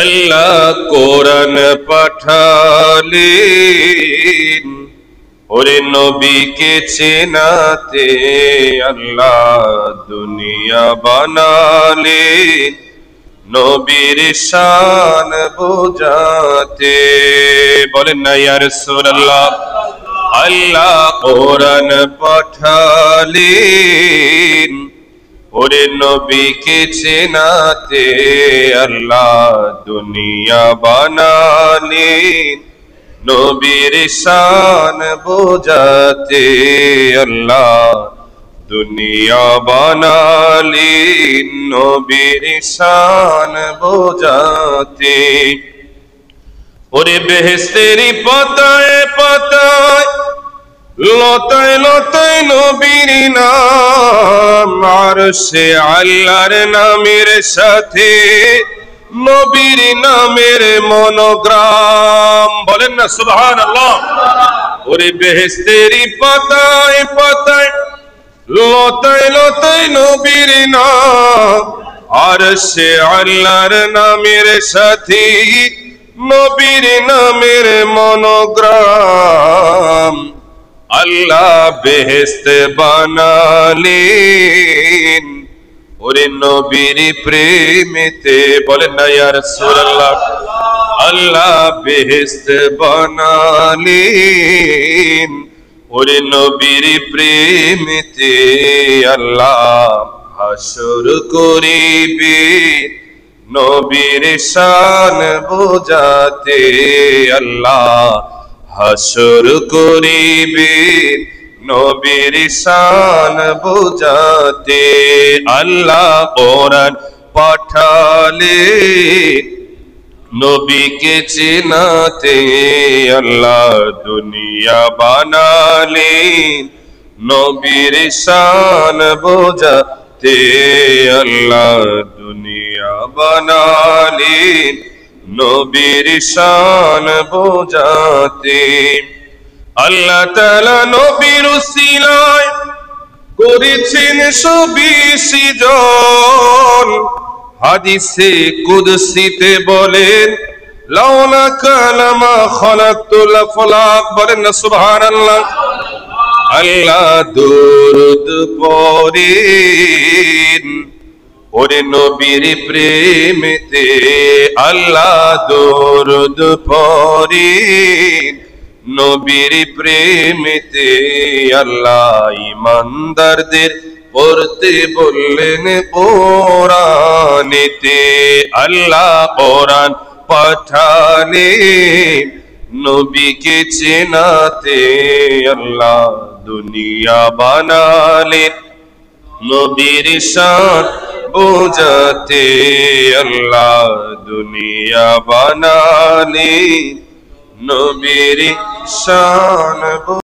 আল্লাহ কোরআন পাঠালেন ওরে নবীকে চেনাতে, আল্লাহ দুনিয়া বানালেন নবীর শান বোঝাতে। বলেন না ইয়া রাসূলুল্লাহ। আল্লাহ কোরআন পাঠালেন ওরে নবীকে চেনাতে, আল্লাহ দুনিয়া বানালেন নবীর শান বোঝাতে, আল্লাহ দুনিয়া বানালেন নবীর শান বোঝাতে। ওরে বেহেশতেরি পাতায় পাতায় লতায় লতায় নবীর নাম, আরশে আল্লাহর নামের সাথে নবীর নামের মনোগ্রাম। বলেন না সুবহানাল্লাহ। ওরে বেহেশতেরি পাতায় পাতায় লতায় লতায় নবীর নাম, আরশে আল্লাহর নামের সাথে নবীর নামের মনোগ্রাম। আল্লাহ বেহেশত বানালেন ওরে নবীর প্রেমেতে। বলেন না ইয়া রাসূলুল্লাহ। আল্লাহ বেহেশত বানালেন ওরে নবীর প্রেমেতে, আল্লাহ হাসর করিবে নবীর শান বোঝাতে, আল্লাহ হাসর করিবে নবীর শান বোঝাতে। আল্লাহ কোরআন পাঠালেন নবীকে চেনাতে, আল্লাহ দুনিয়া বানালেন নবীর শান বোঝাতে, আল্লাহ দুনিয়া বানালেন নবীর শান বোঝাতে। আল্লাহ তাআলা নবীর উসিলায় করেছেন সবই সৃজন, হাদিসে কুদসিতে বলেন লাউলা কালামা খালাকতুল আফলাক। বলেন না সুবহানাল্লাহ। আল্লাহ দুরূদ পড়েন ওরে নবীর প্রেমেতে, আল্লাহ দুরূদ পড়েন নবীর প্রেমেতে, আল্লাহ ঈমানদারদের পড়তে বললেন কোরআনেতে। আল্লাহ কোরআন পাঠালেন নবীকে চেনাতে, আল্লাহ দুনিয়া বানালেন নবীর শান বোঝাতে, আল্লাহ দুনিয়া বানালেন নবীর শান।